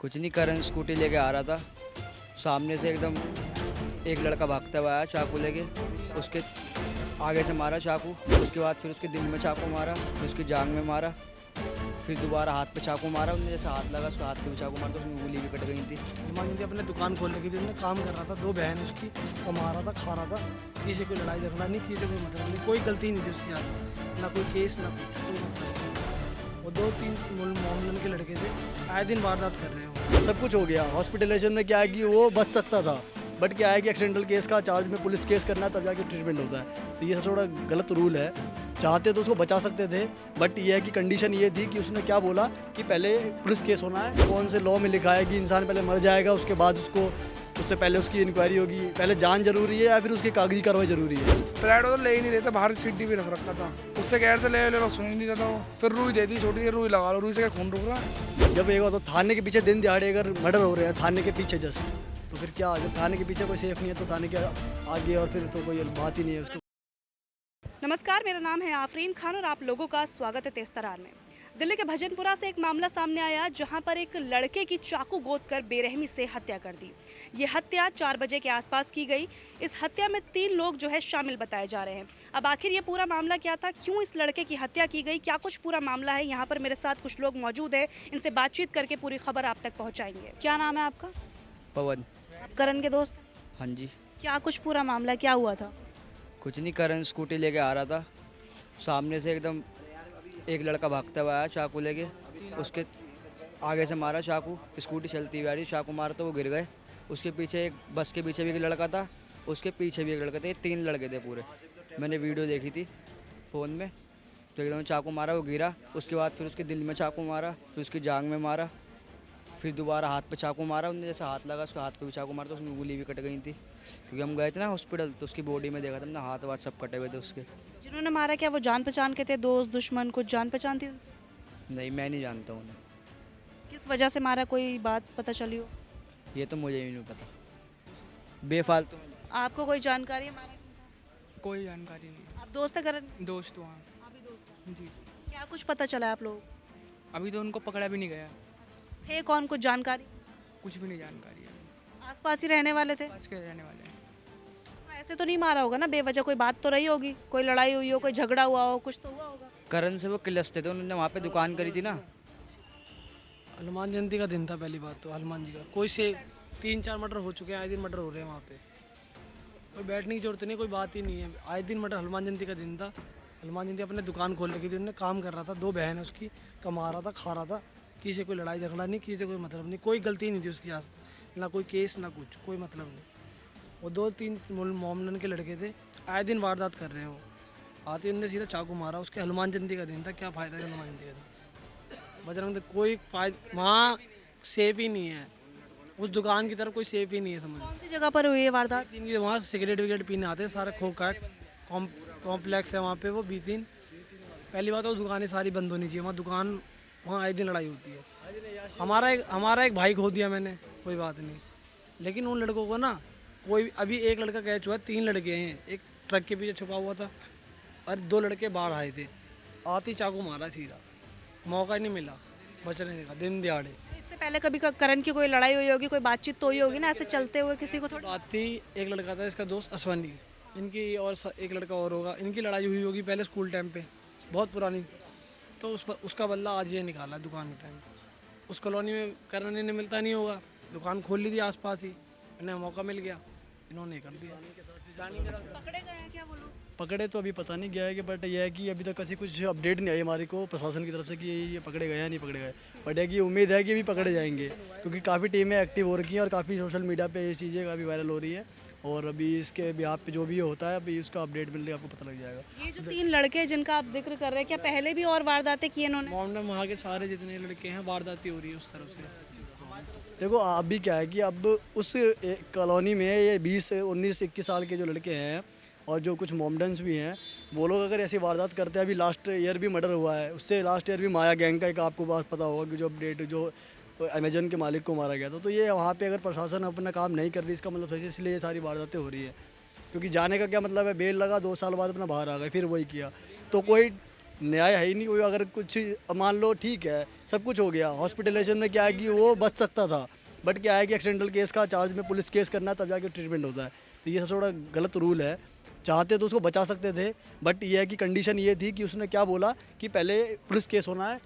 कुछ नहीं, करण स्कूटी लेके आ रहा था। सामने से एकदम एक लड़का भागता हुआ आया चाकू लेके। उसके आगे से मारा चाकू, उसके बाद फिर उसके दिल में चाकू मारा, फिर उसकी जांघ में मारा, फिर दोबारा हाथ पे चाकू मारा। उन्हें जैसे हाथ लगा उसके हाथ पे भी चाकू मारा तो उसमें उंगली भी कट गई थी। हनुमान जयंती अपने दुकान खोल रखी थी, उसने काम कर रहा था। दो बहन उसकी कमा रहा था, खा रहा था। किसी से कोई लड़ाई झगड़ा नहीं, किसी से कोई मतलब नहीं, कोई गलती नहीं थी उसके हाथ, ना कोई केस ना कुछ, कोई मतलब नहीं। वो 2-3 मोहम्मदन के लड़के थे, आए दिन वारदात कर रहे हैं। सब कुछ हो गया। हॉस्पिटलाइजेशन में क्या है कि वो बच सकता था, बट क्या है कि एक्सीडेंटल केस का चार्ज में पुलिस केस करना है तब जाके ट्रीटमेंट होता है। तो ये सब थोड़ा गलत रूल है। चाहते तो उसको बचा सकते थे, बट ये है कि कंडीशन ये थी कि उसने क्या बोला कि पहले पुलिस केस होना है। कौन से लॉ में लिखा है कि इंसान पहले मर जाएगा, उसके बाद उससे पहले उसकी इंक्वायरी होगी। पहले जान जरूरी है या फिर उसकी कागजी कार्रवाई जरूरी है? प्राइवेट तो ले ही नहीं रहे थे, बाहर सीटी भी रख रखा था। उससे कह रहे थे ले लो, सुन ही नहीं रहा था वो। फिर रुई दे दी, छोटी सी रुई लगा लो, रुई से खून रुक रहा। जब एक बार तो थाने के पीछे दिन दिहाड़े अगर मर्डर हो रहे हैं थाने के पीछे जस्ट, तो फिर क्या? जब थाने के पीछे कोई सेफ नहीं है तो थाने के आगे और फिर तो कोई बात ही नहीं है उसको। नमस्कार, मेरा नाम है आफरीन खान और आप लोगों का स्वागत है तेज़तरार में। दिल्ली के भजनपुरा से एक मामला सामने आया जहां पर एक लड़के की चाकू गोदकर बेरहमी से हत्या कर दी। ये हत्या 4 बजे के आसपास की गई। इस हत्या में 3 लोग जो है शामिल बताए जा रहे हैं। अब आखिर ये पूरा मामला क्या था, क्यों इस लड़के की हत्या की गई, क्या कुछ पूरा मामला है, यहाँ पर मेरे साथ कुछ लोग मौजूद हैं। इनसे बातचीत करके पूरी खबर आप तक पहुँचाएंगे। क्या नाम है आपका? पवन। आप करण के दोस्त? हाँ जी। क्या कुछ पूरा मामला क्या हुआ था? कुछ नहीं, करण स्कूटी लेके आ रहा था। सामने से एकदम एक लड़का भागता हुआ आया चाकू लेके। उसके आगे से मारा चाकू, स्कूटी चलती हुई आ रही, चाकू मारा तो वो गिर गए। उसके पीछे एक बस के पीछे भी एक लड़का था, उसके पीछे भी एक लड़का था। ये 3 लड़के थे पूरे। मैंने वीडियो देखी थी फ़ोन में। तो एकदम चाकू मारा, वो गिरा। उसके बाद फिर उसके दिल में चाकू मारा, फिर उसकी जांघ में मारा, फिर दोबारा हाथ पे चाकू मारा। उन्हें जैसे हाथ लगा उसके हाथ पे भी चाकू मारा तो उसमें उंगली भी कट गई थी। क्योंकि हम गए थे ना हॉस्पिटल, तो उसकी बॉडी में देखा था हमने, हाथ वाथ सब कटे हुए थे उसके। जिन्होंने मारा क्या वो जान पहचान के थे, दोस्त दुश्मन, कुछ जान पहचान थी उनसे? नहीं, मैं नहीं जानता उन्हें। किस वजह से मारा, कोई बात पता चली हो? ये तो मुझे भी नहीं पता, बेफालतू में। आपको कोई जानकारी है मारा क्यों था? कोई जानकारी नहीं। आप दोस्त है करण? दोस्त वहाँ आप भी दोस्त हैं? जी। क्या कुछ पता चला है आप लोगों को? अभी तो उनको पकड़ा भी नहीं गया, थे कौन, कुछ जानकारी? कुछ भी नहीं जानकारी है। आसपास ही रहने वाले थे? पास के रहने वाले हैं। ऐसे तो नहीं मारा होगा ना बेवजह, कोई बात तो रही होगी, कोई लड़ाई हुई हो, कोई झगड़ा हुआ हो, कुछ तो हुआ होगा। करण से वो किलसते थे, उन्होंने वहाँ पे दुकान करी थी ना। हनुमान जयंती का दिन था पहली बात तो, हनुमान जी का। कोई से 3-4 मर्डर हो चुके हैं, आए दिन मर्डर हो रहे हैं वहाँ पे। कोई बैठने की जरूरत नहीं, कोई बात ही नहीं है। आए दिन मर्डर, हनुमान जयंती का दिन था। हनुमान जयंती अपने दुकान खोल रखी थी, उसने काम कर रहा था। 2 बहन है उसकी, कमा रहा था, खा रहा था। किसी से कोई लड़ाई झगड़ा नहीं, किसी से कोई मतलब नहीं, कोई गलती नहीं थी उसके हाथ, ना कोई केस ना कुछ, कोई मतलब नहीं। वो 2-3 मोहम्मदन के लड़के थे, आए दिन वारदात कर रहे हैं। वो आते उनने सीधा चाकू मारा। उसके हनुमान जयंती का दिन था, क्या फ़ायदा है हनुमान जयंती का दिन? बजरंग दल कोई वहाँ सेफ ही नहीं है, उस दुकान की तरफ कोई सेफ ही नहीं है, समझ। कौन सी जगह पर हुई है वारदात? इनके वहाँ सिगरेट विगरेट पीने आते हैं सारे, खोखा कॉम्प्लेक्स है वहाँ पे। वो 20 दिन पहली बात तो दुकानें सारी बंद होनी चाहिए वहाँ। दुकान वहाँ आए दिन लड़ाई होती है। हमारा एक भाई खो दिया मैंने, कोई बात नहीं, लेकिन उन लड़कों को ना कोई, अभी एक लड़का कैच हुआ, 3 लड़के हैं, एक ट्रक के पीछे छुपा हुआ था और 2 लड़के बाहर आए थे। आते ही चाकू मारा सीधा, मौका ही नहीं मिला बचने का, दिन दिहाड़े। इससे पहले कभी करण की कोई लड़ाई हुई होगी, कोई बातचीत तो हुई होगी ना, ऐसे चलते हुए किसी को थोड़ी? बात थी, एक लड़का था इसका दोस्त अश्वनी, इनकी और एक लड़का और होगा, इनकी लड़ाई हुई होगी पहले स्कूल टाइम पे, बहुत पुरानी। तो उसका बदला आज ये निकाला दुकान के टाइम। उस कॉलोनी में करने ने मिलता नहीं होगा, दुकान खोल ली थी आसपास ही, इन्हें मौका मिल गया, इन्होंने कर दिया। पकड़े गए हैं क्या वो लोग? पकड़े तो अभी पता नहीं गया है कि, बट यह है कि अभी तक ऐसी कुछ अपडेट नहीं आई हमारे को प्रशासन की तरफ से कि ये पकड़े गए या नहीं पकड़े गए। बट है कि उम्मीद है कि अभी पकड़े जाएंगे, क्योंकि काफ़ी टीमें एक्टिव हो रखी हैं और काफ़ी सोशल मीडिया पे ये चीज़ें काफ़ी वायरल हो रही हैं। और अभी इसके बिहाफ पे जो भी होता है अभी उसका अपडेट मिलते आपको पता लग जाएगा। ये जो 3 लड़के हैं जिनका आप जिक्र कर रहे हैं, क्या पहले भी और वारदातें की इन्होंने? मोहम्मद वहाँ के सारे जितने लड़के हैं वारदाती हो रही है उस तरफ से। देखो अभी क्या है कि अब उस कॉलोनी में ये 20, 19, 21 साल के जो लड़के हैं और जो कुछ मोमडन्स भी हैं, वो लोग अगर ऐसी वारदात करते हैं, अभी लास्ट ईयर भी मर्डर हुआ है, उससे लास्ट ईयर भी माया गैंग का एक आपको बात पता होगा कि जो अपडेट जो अमेजन के मालिक को मारा गया था। तो ये वहाँ पे अगर प्रशासन अपना काम नहीं कर रही, इसका मतलब सही, इसलिए ये सारी वारदातें हो रही है। क्योंकि जाने का क्या मतलब है, बेल लगा 2 साल बाद अपना बाहर आ गए, फिर वही किया। तो कोई न्याय है ही नहीं कोई। अगर कुछ मान लो ठीक है सब कुछ हो गया, हॉस्पिटलाइजेशन में क्या है कि वो बच सकता था, बट क्या है कि एक्सीडेंटल केस का चार्ज में पुलिस केस करना है तब जाके ट्रीटमेंट होता है। तो ये सबसे बड़ा गलत रूल है। चाहते तो उसको बचा सकते थे, बट ये है कि कंडीशन ये थी कि उसने क्या बोला कि पहले पुलिस केस होना है,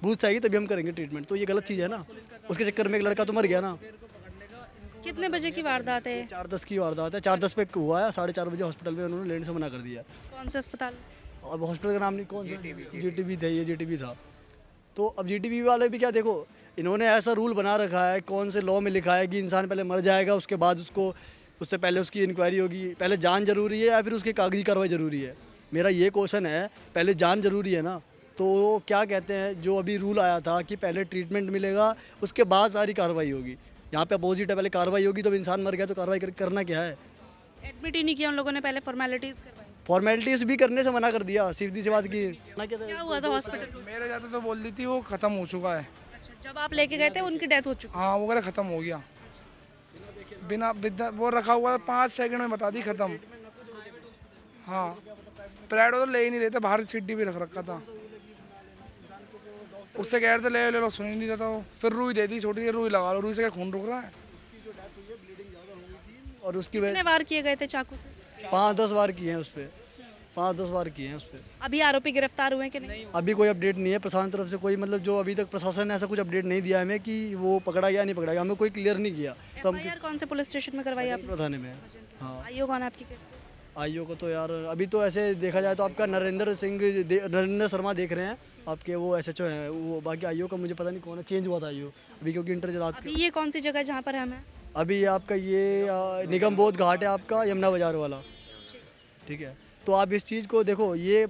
पुलिस आएगी तभी हम करेंगे ट्रीटमेंट। तो ये गलत चीज़ है ना, उसके चक्कर में एक लड़का तो मर गया ना। कितने बजे की वारदात है? 4:10 की वारदात है, 4:10 पे हुआ है, 4:30 बजे हॉस्पिटल में उन्होंने लेने से मना कर दिया। कौन से अस्पताल? अब हॉस्पिटल का नाम नहीं, कौन सा जीटीबी था, ये जीटीबी था। तो अब जीटीबी वाले भी क्या, देखो इन्होंने ऐसा रूल बना रखा है, कौन से लॉ में लिखा है कि इंसान पहले मर जाएगा उसके बाद उसको, उससे पहले उसकी इंक्वायरी होगी। पहले जान जरूरी है या फिर उसकी कागजी कार्रवाई ज़रूरी है? मेरा ये क्वेश्चन है, पहले जान जरूरी है ना। तो क्या कहते हैं, जो अभी रूल आया था कि पहले ट्रीटमेंट मिलेगा उसके बाद सारी कार्रवाई होगी, यहाँ पे अपोजिट है, पहले कार्रवाई होगी तो इंसान मर गया तो कार्रवाई करना क्या है? एडमिट ही नहीं किया उन लोगों ने, पहले फॉर्मेलिटीज करवाई। फॉर्मेलिटीज़ भी करने से मना कर दिया, सीधी सी बात की। क्या हुआ था हॉस्पिटल में? मेरे जाते तो बोल दी थी वो ख़त्म हो चुका है। अच्छा, जब आप लेके गए थे उनकी डेथ हो चुकी? हाँ वो कह ख़त्म हो गया, बिना वो रखा हुआ था, 5 सेकंड में बता दी ख़त्म। हाँ प्राइवेट तो ले ही नहीं रहे थे, बाहर सीट भी रख रखा था। उससे कह रहे थे ले लो, सुन ही नहीं रहा था वो। फिर रुई दे दी, छोटी सी रुई लगा लो, रुई से क्या खून रुक रहा है। और उसकी कितने वजह वार किए गए थे चाकू से? 5-10 बार किए हैं उस पर, 5-10 बार किए हैं उस पर। अभी आरोपी गिरफ्तार हुए कि नहीं? अभी कोई अपडेट नहीं है प्रशासन तरफ से, कोई मतलब जो अभी तक प्रशासन ने ऐसा कुछ अपडेट नहीं दिया हमें कि वो पकड़ा गया नहीं पकड़ा गया, हमें कोई क्लियर नहीं किया। तो हम एफआईआर कौन से पुलिस स्टेशन में करवाई आपने? थाने में। हाँ आईओ कौन है आपकी केस? आईओ को तो यार अभी तो ऐसे देखा जाए तो आपका नरेंद्र शर्मा देख रहे हैं आपके, वो SHO हैं वो। बाकी आईओ का मुझे पता नहीं कौन है, चेंज हुआ था आईओ अभी, क्योंकि इंटर रात अभी ये कौन सी जगह है जहाँ पर हम हैं? अभी आपका ये निगम बोध घाट है आपका, यमुना बाजार वाला, ठीक है। तो आप इस चीज़ को देखो, ये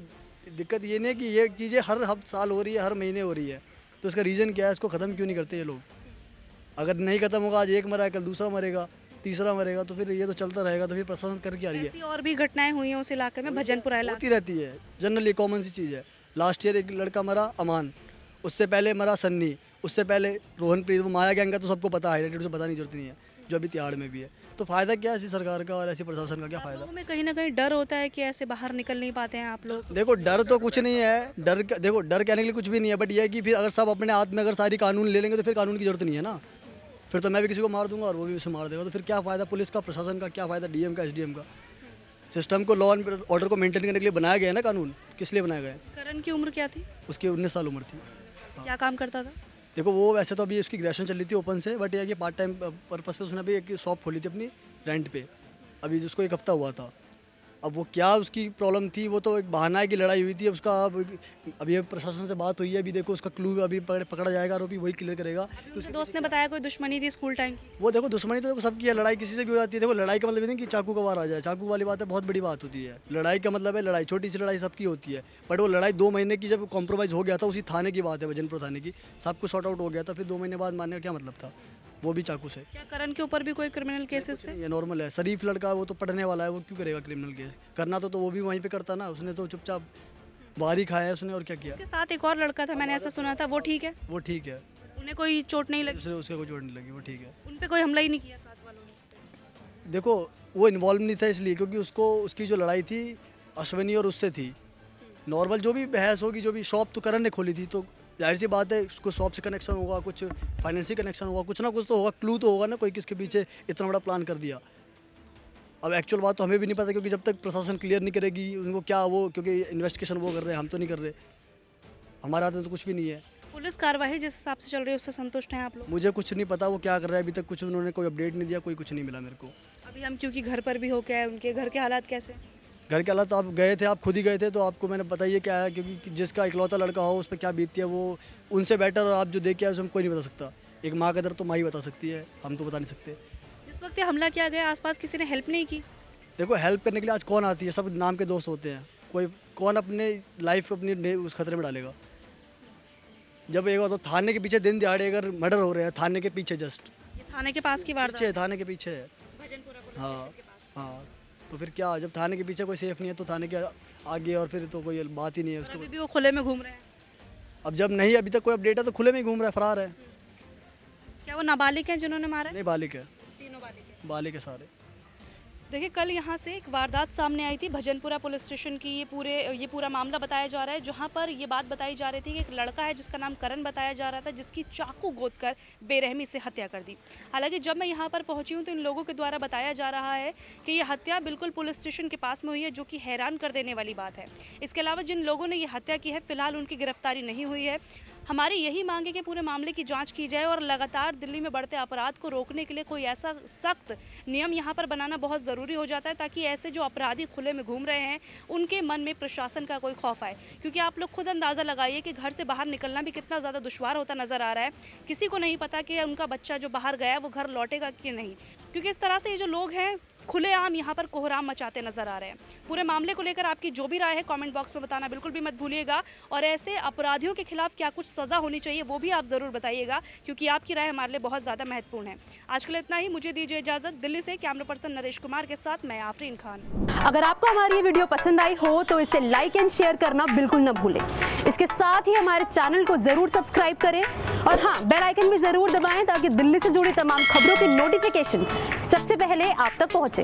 दिक्कत ये नहीं कि ये चीज़ें हर साल हो रही है, हर महीने हो रही है, तो इसका रीज़न क्या है? इसको ख़त्म क्यों नहीं करते ये लोग? अगर नहीं ख़त्म होगा, आज एक मरा है कल दूसरा मरेगा, तीसरा मरेगा, तो फिर ये तो चलता रहेगा। तो फिर प्रशासन कर क्या रही है? ऐसी और भी घटनाएं हुई हैं उस इलाके में, भजनपुरा इलाके। होती रहती है, जनरली कॉमन सी चीज़ है। लास्ट ईयर एक लड़का मरा अमान, उससे पहले मरा सन्नी, उससे पहले रोहनप्रीत, वो माया गैंग का तो सबको पता है, हाईलाइटेड से पता नहीं जरूरत नहीं है, जो अभी तिहाड़ में भी है। तो फ़ायदा क्या है ऐसी सरकार का और ऐसी प्रशासन का, क्या फ़ायदा? लोगों में कहीं ना कहीं डर होता है कि ऐसे बाहर निकल नहीं पाते हैं आप लोग। देखो डर तो कुछ नहीं है, देखो डर कहने के लिए कुछ भी नहीं है, बट ये है कि फिर अगर सब अपने हाथ में अगर सारी कानून ले लेंगे तो फिर कानून की जरूरत नहीं है ना। फिर तो मैं भी किसी को मार दूंगा और वो भी उसे मार देगा, तो फिर क्या फ़ायदा पुलिस का, प्रशासन का क्या फ़ायदा, DM का, SDM का? सिस्टम को, लॉ एंड ऑर्डर को मेंटेन करने के लिए बनाया गया है ना कानून, किस लिए बनाया गया है? करण की उम्र क्या थी? उसकी 19 साल उम्र थी। क्या काम करता था? देखो वो वैसे तो अभी उसकी ग्रेजुएशन चल रही थी ओपन से, बट यह कि पार्ट टाइम पर्पस पे उसने अभी एक शॉप खोली थी अपनी रेंट पे, अभी जिसको 1 हफ्ता हुआ था। अब वो क्या उसकी प्रॉब्लम थी, वो तो एक बहाना है कि लड़ाई हुई थी उसका। अब ये प्रशासन से बात हुई है, अभी देखो उसका क्लू अभी पकड़ा जाएगा, आरोपी वही क्लियर करेगा। उसके दोस्त ने बताया कोई दुश्मनी थी स्कूल टाइम। वो देखो दुश्मनी तो देखो सबकी है, लड़ाई किसी से भी हो जाती है। देखो लड़ाई का मतलब ये नहीं कि चाकू का वार आ जाए, चाकू वाली बात है, बहुत बड़ी बात होती है। लड़ाई का मतलब है लड़ाई, छोटी सी लड़ाई सबकी होती है, बट वो लड़ाई 2 महीने की जब कॉम्प्रोमाइज़ हो गया था, उसी थाने की बात है, भजनपुर थाने की, सब कुछ सॉर्ट आउट हो गया था, फिर 2 महीने बाद मारने का क्या मतलब था? वो भी चाकू से। क्या करण के ऊपर भी कोई क्रिमिनल केसेस थे? ये नॉर्मल है, शरीफ लड़का, वो तो पढ़ने वाला है, वो क्यों करेगा क्रिमिनल केस? करना तो वो भी वहीं पे करता ना, उसने तो चुपचाप बाहर ही खाया है उसने, और क्या किया? उसके साथ एक और लड़का था, मैंने ऐसा सुना था, वो ठीक है? वो ठीक है, उन्हें कोई चोट नहीं लगी? दूसरे उसके कोई चोट नहीं लगी, वो ठीक है। उन पे कोई हमला ही नहीं किया साथ वालों ने? देखो वो इन्वॉल्व नहीं था इसलिए क्योंकि उसको, उसकी जो लड़ाई थी अश्विनी और उससे थी। नॉर्मल जो भी बहस होगी, जो भी, शॉप तो करण ने खोली थी, तो जाहिर सी बात है उसको शॉप से कनेक्शन होगा, कुछ फाइनेंशियल कनेक्शन होगा, कुछ ना कुछ तो होगा, क्लू तो होगा ना कोई किसके पीछे इतना बड़ा प्लान कर दिया। अब एक्चुअल बात तो हमें भी नहीं पता, क्योंकि जब तक प्रशासन क्लियर नहीं करेगी उनको क्या, वो क्योंकि इन्वेस्टिगेशन वो कर रहे हैं, हम तो नहीं कर रहे, हमारे हाथ में तो कुछ भी नहीं है। पुलिस कार्रवाई जिस हिसाब से चल रही है उससे संतुष्ट हैं आप लोग? मुझे कुछ नहीं पता वो क्या कर रहा है, अभी तक कुछ उन्होंने कोई अपडेट नहीं दिया, कोई कुछ नहीं मिला मेरे को। अभी हम क्योंकि घर पर भी हो के आए, उनके घर के हालात कैसे? घर के हालात, आप गए थे, आप खुद ही गए थे, तो आपको मैंने बताइए क्या है, क्योंकि जिसका इकलौता लड़का हो उस पर क्या बीतती है, वो उनसे बेटर, और आप जो देख के आए उसे हम कोई नहीं बता सकता। एक माँ का दर्द तो माँ ही बता सकती है, हम तो बता नहीं सकते। जिस वक्त ये हमला किया गया आसपास किसी ने हेल्प नहीं की? देखो हेल्प करने के लिए आज कौन आती है, सब नाम के दोस्त होते हैं, कोई कौन अपने लाइफ अपनी उस खतरे में डालेगा? जब एक बार तो थाने के पीछे दिन दिहाड़े अगर मर्डर हो रहे हैं, थाने के पीछे, जस्ट ये थाने के पास की वारदात पीछे, थाने के पीछे है। भजनपुरा पुलिस हाँ स्टेशन के पास। हाँ, तो फिर क्या, जब थाने के पीछे कोई सेफ नहीं है तो थाने के आगे और फिर तो कोई बात ही नहीं है और उसको। अभी भी वो खुले में घूम रहे हैं? अब जब नहीं, अभी तक कोई अपडेट है तो खुले में ही घूम रहा है, फरार है। क्या वो नाबालिग हैं जिन्होंने मारा है? नहीं, बालिक है, तीनों बालिग हैं। बालिक है सारे। देखिए, कल यहाँ से एक वारदात सामने आई थी भजनपुरा पुलिस स्टेशन की। ये पूरा मामला बताया जा रहा है, जहाँ पर ये बात बताई जा रही थी कि एक लड़का है जिसका नाम करण बताया जा रहा था, जिसकी चाकू गोदकर बेरहमी से हत्या कर दी। हालांकि जब मैं यहाँ पर पहुँची हूँ तो इन लोगों के द्वारा बताया जा रहा है कि ये हत्या बिल्कुल पुलिस स्टेशन के पास में हुई है, जो कि हैरान कर देने वाली बात है। इसके अलावा जिन लोगों ने ये हत्या की है, फिलहाल उनकी गिरफ्तारी नहीं हुई है। हमारी यही मांग है कि पूरे मामले की जांच की जाए और लगातार दिल्ली में बढ़ते अपराध को रोकने के लिए कोई ऐसा सख्त नियम यहाँ पर बनाना बहुत ज़रूरी हो जाता है, ताकि ऐसे जो अपराधी खुले में घूम रहे हैं उनके मन में प्रशासन का कोई खौफ आए। क्योंकि आप लोग खुद अंदाज़ा लगाइए कि घर से बाहर निकलना भी कितना ज़्यादा दुश्वार होता नज़र आ रहा है। किसी को नहीं पता कि उनका बच्चा जो बाहर गया वो घर लौटेगा कि नहीं, क्योंकि इस तरह से ये जो लोग हैं खुलेआम यहाँ पर कोहराम मचाते नजर आ रहे हैं। पूरे मामले को लेकर आपकी जो भी राय है कमेंट बॉक्स में बताना बिल्कुल भी मत भूलिएगा, और ऐसे अपराधियों के खिलाफ क्या कुछ सज़ा होनी चाहिए वो भी आप ज़रूर बताइएगा, क्योंकि आपकी राय हमारे लिए बहुत ज़्यादा महत्वपूर्ण है। आज के लिए इतना ही, मुझे दीजिए इजाज़त। दिल्ली से कैमरा पर्सन नरेश कुमार के साथ मैं आफरीन खान। अगर आपको हमारी ये वीडियो पसंद आई हो तो इसे लाइक एंड शेयर करना बिल्कुल न भूलें। इसके साथ ही हमारे चैनल को ज़रूर सब्सक्राइब करें और हाँ, बेल आइकन भी ज़रूर दबाएं ताकि दिल्ली से जुड़ी तमाम खबरों की नोटिफिकेशन सबसे पहले आप तक पहुँचे।